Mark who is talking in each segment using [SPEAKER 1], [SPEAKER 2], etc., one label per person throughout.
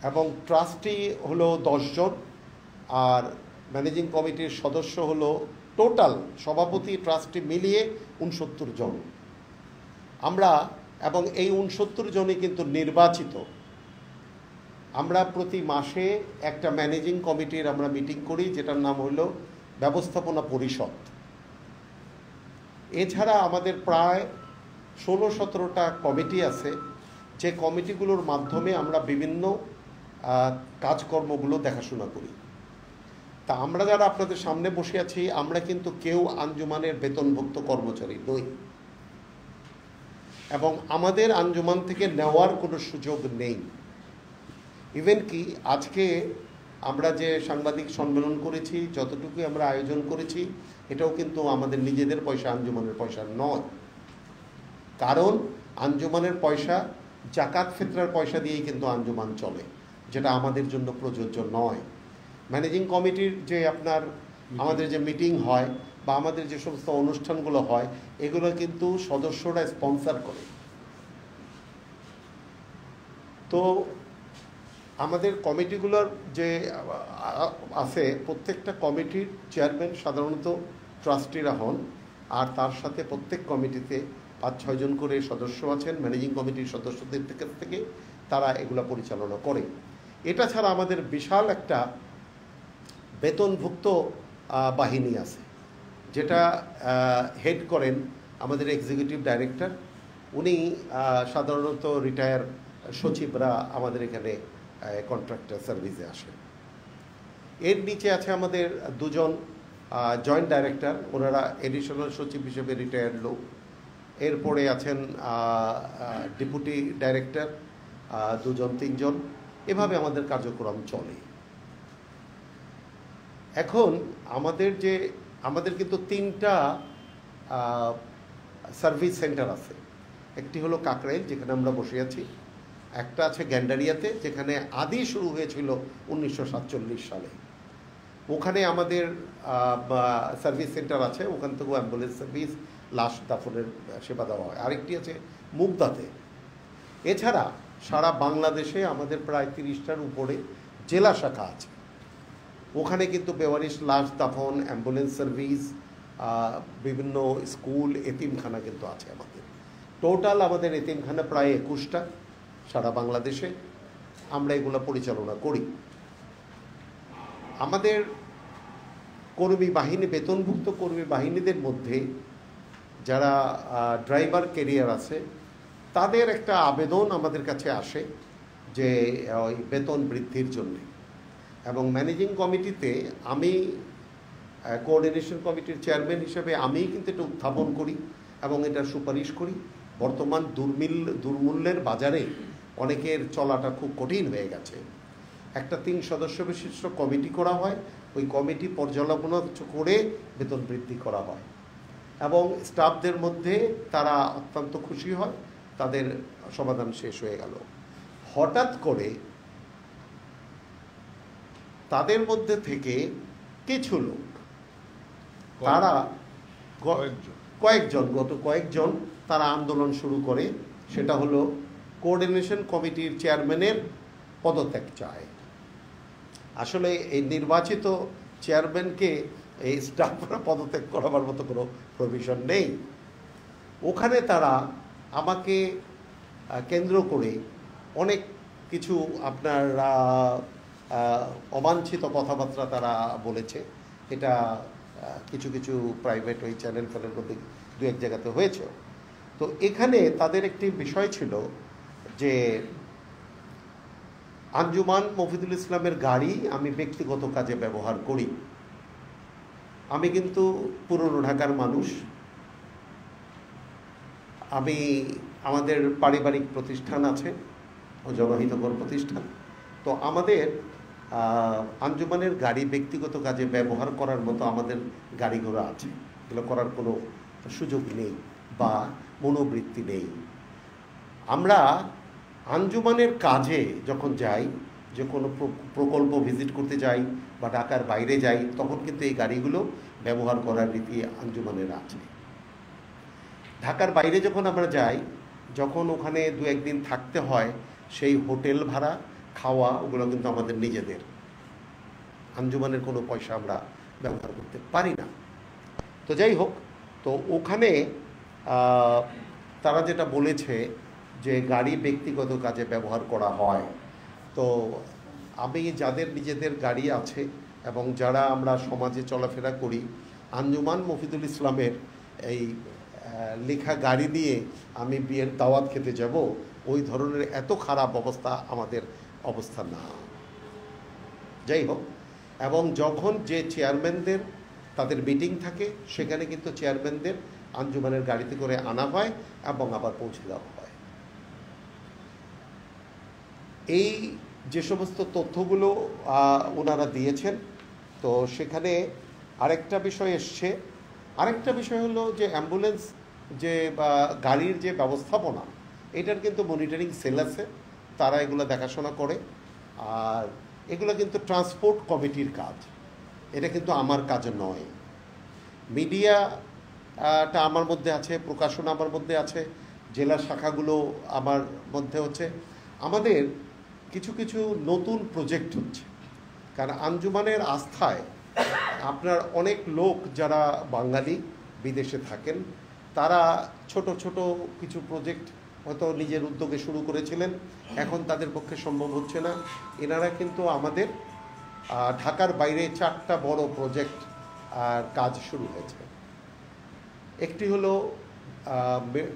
[SPEAKER 1] এবং ট্রাস্টি হলো 10 জন, আর ম্যানেজিং কমিটির সদস্য হলো টোটাল সভাপতি ট্রাস্টি মিলিয়ে 69 জন আমরা। এবং এই 69 জনই কিন্তু নির্বাচিত। আমরা প্রতি মাসে একটা ম্যানেজিং কমিটির আমরা মিটিং করি, যেটার নাম হলো ব্যবস্থাপনা পরিষদ। এছাড়া আমাদের প্রায় 16-17টা কমিটি আছে, যে কমিটিগুলোর মাধ্যমে আমরা বিভিন্ন কাজকর্মগুলো দেখাশোনা করি। তা আমরা যারা আপনাদের সামনে বসে আছি, আমরা কিন্তু কেউ আঞ্জুমানের বেতনভুক্ত কর্মচারী নই, এবং আমাদের আঞ্জুমান থেকে নেওয়ার কোনো সুযোগ নেই। ইভেন কি আজকে আমরা যে সাংবাদিক সম্মেলন করেছি, যতটুকু আমরা আয়োজন করেছি, এটাও কিন্তু আমাদের নিজেদের পয়সা, আঞ্জুমানের পয়সা নয়। কারণ আঞ্জুমানের পয়সা জাকাত ফিতরার পয়সা দিয়েই কিন্তু আঞ্জুমান চলে, যেটা আমাদের জন্য প্রযোজ্য নয়। ম্যানেজিং কমিটির যে আমাদের যে মিটিং হয় বা আমাদের যে সমস্ত অনুষ্ঠানগুলো হয়, এগুলো কিন্তু সদস্যরা স্পন্সর করে। তো আমাদের কমিটিগুলোর যে আছে, প্রত্যেকটা কমিটির চেয়ারম্যান সাধারণত ট্রাস্টিরা হন, আর তার সাথে প্রত্যেক কমিটিতে 5-6 জন করে সদস্য আছেন। ম্যানেজিং কমিটির সদস্যদের থেকে তারা এগুলো পরিচালনা করে। এটা ছাড়া আমাদের বিশাল একটা বেতনভুক্ত বাহিনী আছে, যেটা হেড করেন আমাদের এক্সিকিউটিভ ডাইরেক্টর। উনি সাধারণত রিটায়ার সচিবরা আমাদের এখানে কন্ট্রাক্টর সার্ভিসে আসে। এর নিচে আছে আমাদের 2 জন জয়েন্ট ডাইরেক্টর, ওনারা এডিশনাল সচিব হিসেবে রিটায়ার্ড লোক। এরপরে আছেন ডেপুটি ডাইরেক্টর 2 জন 3 জন, এভাবে আমাদের কার্যক্রম চলে। এখন আমাদের কিন্তু 3টা সার্ভিস সেন্টার আছে। একটি হলো কাকরাইল, যেখানে আমরা বসে আছি। একটা আছে গ্যান্ডারিয়াতে, যেখানে আদি শুরু হয়েছিল 1947 সালে। ওখানে আমাদের সার্ভিস সেন্টার আছে, ওখান থেকেও অ্যাম্বুলেন্স সার্ভিস, লাশ দাফনের সেবা দেওয়া হয়। আরেকটি আছে মুগদাতে। এছাড়া সারা বাংলাদেশে আমাদের প্রায় 30টার উপরে জেলা শাখা আছে। ওখানে কিন্তু বেওয়ারিশ লাশ দাফন, অ্যাম্বুলেন্স সার্ভিস, বিভিন্ন স্কুল, এতিমখানা কিন্তু আছে আমাদের। টোটাল আমাদের এতিমখানা প্রায় 21টা সারা বাংলাদেশে। আমরা এগুলো পরিচালনা করি। আমাদের কর্মী বাহিনী, বেতনভুক্ত কর্মী বাহিনীদের মধ্যে যারা ড্রাইভার ক্যারিয়ার আছে, তাদের একটা আবেদন আমাদের কাছে আসে যে ওই বেতন বৃদ্ধির জন্যে। এবং ম্যানেজিং কমিটিতে আমি কোঅর্ডিনেশন কমিটির চেয়ারম্যান হিসেবে আমি কিন্তু এটা উত্থাপন করি এবং এটা সুপারিশ করি। বর্তমান দুর্মূল্যের বাজারে অনেকের চলাটা খুব কঠিন হয়ে গেছে। একটা 3 সদস্য বিশিষ্ট কমিটি করা হয়, ওই কমিটি পর্যালোচনা করে বেতন বৃদ্ধি করা হয়, এবং স্টাফদের মধ্যে তারা অত্যন্ত খুশি হয়, তাদের সমাধান শেষ হয়ে গেল। হঠাৎ করে তাদের মধ্যে থেকে কিছু লোক, তারা কয়েকজন তারা আন্দোলন শুরু করে। সেটা হলো কোঅর্ডিনেশন কমিটির চেয়ারম্যানের পদত্যাগ চায়। আসলে এই নির্বাচিত চেয়ারম্যানকে এই স্টাফরা পদত্যাগ করাবার মতো কোনো প্রভিশন নেই। ওখানে তারা আমাকে কেন্দ্র করে অনেক কিছু অবাঞ্ছিত কথাবার্তা তারা বলেছে। এটা কিছু প্রাইভেট ওই চ্যানেল ফ্যানের মধ্যে 2-1 জায়গাতে হয়েছে। তো এখানে তাদের একটি বিষয় ছিল যে আঞ্জুমান মফিদুল ইসলামের গাড়ি আমি ব্যক্তিগত কাজে ব্যবহার করি। আমি কিন্তু পুরনো ঢাকার মানুষ, আমাদের পারিবারিক প্রতিষ্ঠান আছে, জনহিতকর প্রতিষ্ঠান। তো আমাদের আঞ্জুমানের গাড়ি ব্যক্তিগত কাজে ব্যবহার করার মতো আমাদের গাড়ি ঘোড়া আছে, এগুলো করার কোনো সুযোগ নেই বা মনোবৃত্তি নেই। আমরা আঞ্জুমানের কাজে যখন যাই, যে কোনো প্রকল্প ভিজিট করতে যাই বা ঢাকার বাইরে যাই, তখন কিন্তু এই গাড়িগুলো ব্যবহার করার রীতি আঞ্জুমানের আছে। ঢাকার বাইরে যখন আমরা যাই, যখন ওখানে 2-1 দিন থাকতে হয়, সেই হোটেল ভাড়া, খাওয়া ওগুলো কিন্তু আমাদের নিজেদের, আঞ্জুমানের কোনো পয়সা আমরা ব্যবহার করতে পারি না। তো যাই হোক, তো ওখানে তারা যেটা বলেছে যে গাড়ি ব্যক্তিগত কাজে ব্যবহার করা হয়, তো আমি যাদের নিজেদের গাড়ি আছে এবং যারা আমরা সমাজে চলাফেরা করি, আঞ্জুমান মফিদুল ইসলামের এই লেখা গাড়ি দিয়ে আমি বিয়ের দাওয়াত খেতে যাব, ওই ধরনের এত খারাপ অবস্থা আমাদের অবস্থা না। যাই হোক, এবং যখন যে চেয়ারম্যানদের তাদের মিটিং থাকে সেখানে কিন্তু চেয়ারম্যানদের আঞ্জুমানের গাড়িতে করে আনা হয় এবং আবার পৌঁছে দেওয়া হয়। এই যে সমস্ত তথ্যগুলো ওনারা দিয়েছেন, তো সেখানে আরেকটা বিষয় এসছে। আরেকটা বিষয় হলো যে অ্যাম্বুলেন্স যে গাড়ির যে ব্যবস্থাপনা, এটার কিন্তু মনিটরিং সেল আছে, তারা এগুলো দেখাশোনা করে। আর এগুলো কিন্তু ট্রান্সপোর্ট কমিটির কাজ, এটা কিন্তু আমার কাজ নয়। মিডিয়াটা আমার মধ্যে আছে, প্রকাশনা আমার মধ্যে আছে, জেলা শাখাগুলো আমার মধ্যে হচ্ছে। আমাদের কিছু কিছু নতুন প্রজেক্ট হচ্ছে, কারণ আঞ্জুমানের আস্থায় আপনার অনেক লোক যারা বাঙালি বিদেশে থাকেন, তারা ছোট ছোট কিছু প্রজেক্ট হয়তো নিজের উদ্যোগে শুরু করেছিলেন, এখন তাদের পক্ষে সম্ভব হচ্ছে না। এনারা কিন্তু আমাদের ঢাকার বাইরে 4টা বড় প্রজেক্ট আর কাজ শুরু হয়েছে। একটি হলো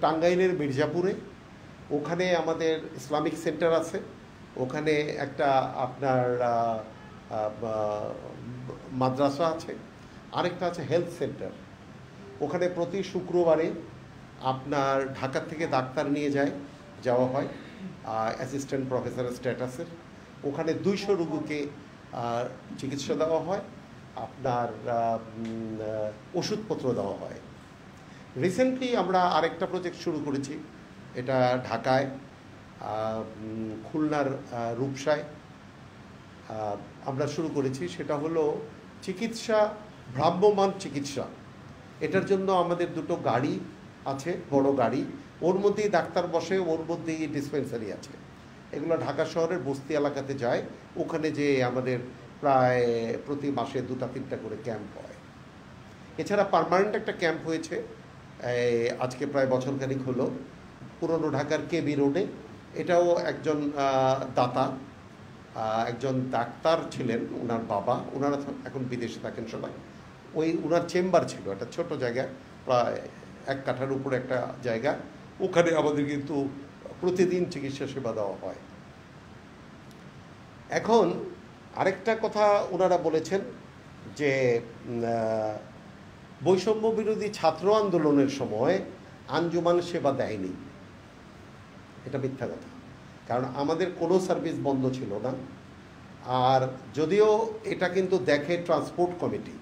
[SPEAKER 1] টাঙ্গাইলের মির্জাপুরে, ওখানে আমাদের ইসলামিক সেন্টার আছে, ওখানে একটা আপনার মাদ্রাসা আছে, আরেকটা আছে হেলথ সেন্টার। ওখানে প্রতি শুক্রবারে আপনার ঢাকা থেকে ডাক্তার নিয়ে যাওয়া হয় অ্যাসিস্ট্যান্ট প্রফেসরের স্ট্যাটাসের। ওখানে 200 রোগীকে চিকিৎসা দেওয়া হয়, আপনার ওষুধপত্র দেওয়া হয়। রিসেন্টলি আমরা আরেকটা প্রজেক্ট শুরু করেছি, এটা ঢাকায় খুলনার রূপসায় আমরা শুরু করেছি। সেটা হলো চিকিৎসা, ভ্রাম্যমান চিকিৎসা। এটার জন্য আমাদের 2টো গাড়ি আছে, বড় গাড়ি, ওর মধ্যেই ডাক্তার বসে, ওর মধ্যেই ডিসপেন্সারি আছে। এগুলো ঢাকা শহরের বস্তি এলাকাতে যায়, ওখানে যে আমাদের প্রায় প্রতি মাসে 2-3টা করে ক্যাম্প হয়। এছাড়া পার্মানেন্ট একটা ক্যাম্প হয়েছে আজকে প্রায় বছরখানিক হলো, পুরনো ঢাকার কেবি রোডে। এটাও একজন দাতা, একজন ডাক্তার ছিলেন, ওনার বাবা, ওনারা এখন বিদেশে থাকেন সবাই। ওনার চেম্বার ছিল, একটা ছোট জায়গা, প্রায় 1 কাঠার উপরে একটা জায়গা। ওখানে আমাদের কিন্তু প্রতিদিন চিকিৎসা সেবা দেওয়া হয়। এখন আরেকটা কথা ওনারা বলেছেন যে বৈষম্য বিরোধী ছাত্র আন্দোলনের সময় আঞ্জুমান সেবা দেয়নি। এটা মিথ্যা কথা, কারণ আমাদের কোনো সার্ভিস বন্ধ ছিল না। আর যদিও এটা কিন্তু দেখে ট্রান্সপোর্ট কমিটি,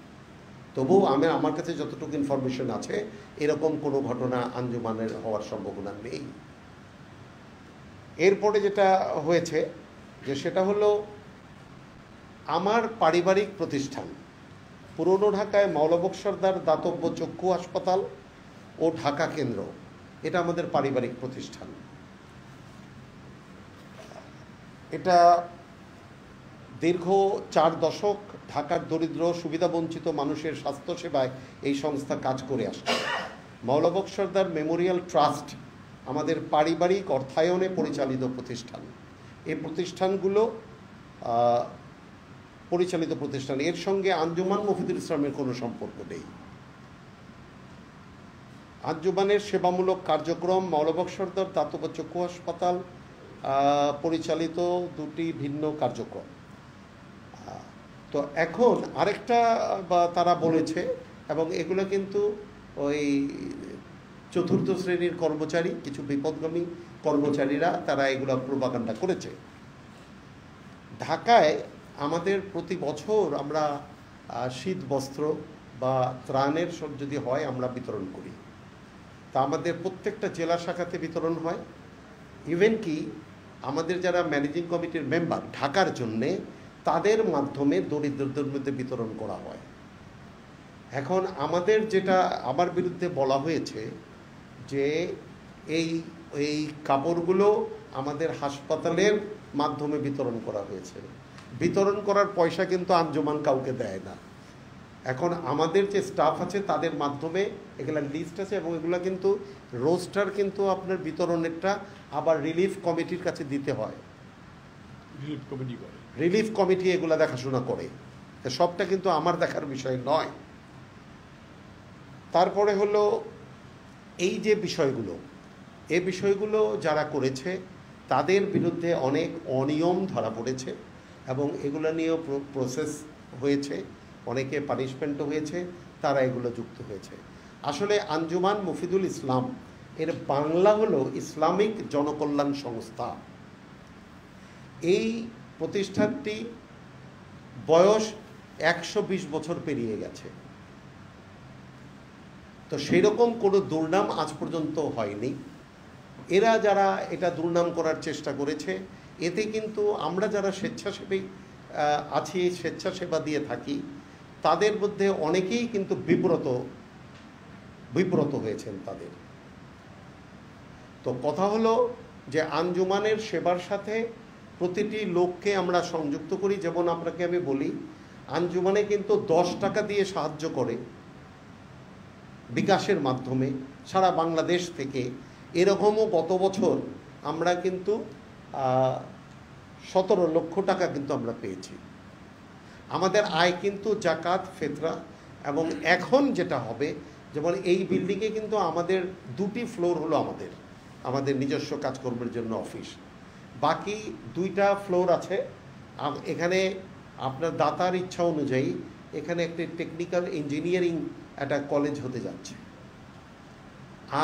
[SPEAKER 1] তবুও আমার কাছে যতটুকু ইনফরমেশন আছে এরকম কোনো ঘটনা আঞ্জুমানের হওয়ার সম্ভাবনা নেই। এরপরে যেটা হয়েছে যে সেটা হলো আমার পারিবারিক প্রতিষ্ঠান পুরনো ঢাকায় মাওলানা সরদার দাতব্য চক্ষু হাসপাতাল ও ঢাকা কেন্দ্র, এটা আমাদের পারিবারিক প্রতিষ্ঠান। এটা দীর্ঘ 4 দশক ঢাকার দরিদ্র সুবিধাবঞ্চিত মানুষের স্বাস্থ্যসেবায় এই সংস্থা কাজ করে আসছে। মাওলানা সরদার মেমোরিয়াল ট্রাস্ট আমাদের পারিবারিক অর্থায়নে পরিচালিত প্রতিষ্ঠান। এই প্রতিষ্ঠানগুলো পরিচালিত প্রতিষ্ঠান, এর সঙ্গে আঞ্জুমান মফিদুল ইসলামের কোনো সম্পর্ক নেই। আঞ্জুমানের সেবামূলক কার্যক্রম মাওলানা সরদার দাতব্য চক্ষু হাসপাতাল পরিচালিত 2টি ভিন্ন কার্যক্রম। তো এখন আরেকটা তারা বলেছে, এবং এগুলো কিন্তু ওই 4র্থ শ্রেণীর কর্মচারী, কিছু বিপদগামী কর্মচারীরা তারা এগুলো প্রোপাগান্ডা করেছে। ঢাকায় আমাদের প্রতি বছর আমরা শীত বস্ত্র বা ত্রাণের সব যদি হয় আমরা বিতরণ করি, তা আমাদের প্রত্যেকটা জেলা শাখাতে বিতরণ হয়। ইভেন কি আমাদের যারা ম্যানেজিং কমিটির মেম্বার ঢাকার জন্যে, তাদের মাধ্যমে দরিদ্রদের মধ্যে বিতরণ করা হয়। এখন আমাদের যেটা আমার বিরুদ্ধে বলা হয়েছে যে এই কাপড়গুলো আমাদের হাসপাতালের মাধ্যমে বিতরণ করা হয়েছে। বিতরণ করার পয়সা কিন্তু আঞ্জুমান কাউকে দেয় না। এখন আমাদের যে স্টাফ আছে তাদের মাধ্যমে এগুলা লিস্ট আছে, এবং এগুলো কিন্তু রোস্টার কিন্তু আপনার বিতরণেরটা আবার রিলিফ কমিটির কাছে দিতে হয়। রিলিফ কমিটি এগুলা দেখাশোনা করে, সবটা কিন্তু আমার দেখার বিষয় নয়। তারপরে হলো এই যে বিষয়গুলো, এই বিষয়গুলো যারা করেছে তাদের বিরুদ্ধে অনেক অনিয়ম ধরা পড়েছে, এবং এগুলো নিয়েও প্রসেস হয়েছে, অনেকে পানিশমেন্টও হয়েছে, তারা এগুলো যুক্ত হয়েছে। আসলে আঞ্জুমান মুফিদুল ইসলাম এর বাংলা হলো ইসলামিক জনকল্যাণ সংস্থা। এই প্রতিষ্ঠানটি বয়স 120 বছর পেরিয়ে গেছে। তো সেই রকম কোনো দুর্নাম আজ পর্যন্ত হয়নি। এরা যারা এটা দুর্নাম করার চেষ্টা করেছে, এতে কিন্তু আমরা যারা স্বেচ্ছাসেবী আছি, স্বেচ্ছাসেবা দিয়ে থাকি, তাদের মধ্যে অনেকেই কিন্তু বিব্রত হয়েছেন তাদের। তো কথা হলো যে আঞ্জুমানের সেবার সাথে প্রতিটি লোককে আমরা সংযুক্ত করি। যেমন আপনাকে আমি বলি, আঞ্জুমানে কিন্তু 10 টাকা দিয়ে সাহায্য করে বিকাশের মাধ্যমে সারা বাংলাদেশ থেকে। এরকমও গত বছর আমরা কিন্তু 17 লক্ষ টাকা কিন্তু আমরা পেয়েছি। আমাদের আয় কিন্তু জাকাত, ফিতরা, এবং এখন যেটা হবে, যেমন এই বিল্ডিংয়ে কিন্তু আমাদের 2টি ফ্লোর হলো আমাদের নিজস্ব কাজকর্মের জন্য অফিস, বাকি 2টা ফ্লোর আছে। এখানে আপনার দাতার ইচ্ছা অনুযায়ী এখানে একটি টেকনিক্যাল ইঞ্জিনিয়ারিং একটা কলেজ হতে যাচ্ছে,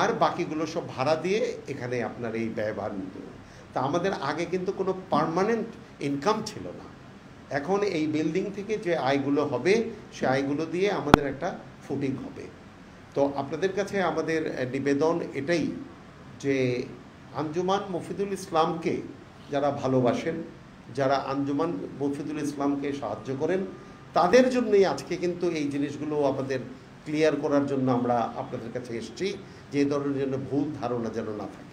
[SPEAKER 1] আর বাকিগুলো সব ভাড়া দিয়ে এখানে আপনার এই ব্যয়ভার নিতে হবে। তা আমাদের আগে কিন্তু কোনো পার্মানেন্ট ইনকাম ছিল না। এখন এই বিল্ডিং থেকে যে আয়গুলো হবে, সে আয়গুলো দিয়ে আমাদের একটা ফুটিং হবে। তো আপনাদের কাছে আমাদের নিবেদন এটাই যে আঞ্জুমান মুফিদুল ইসলামকে যারা ভালোবাসেন, যারা আঞ্জুমান মুফিদুল ইসলামকে সাহায্য করেন, তাদের জন্যই আজকে কিন্তু এই জিনিসগুলো আমাদের ক্লিয়ার করার জন্য আমরা আপনাদের কাছে এসেছি, যে ধরনের জন্য ভুল ধারণা যেন না থাকে।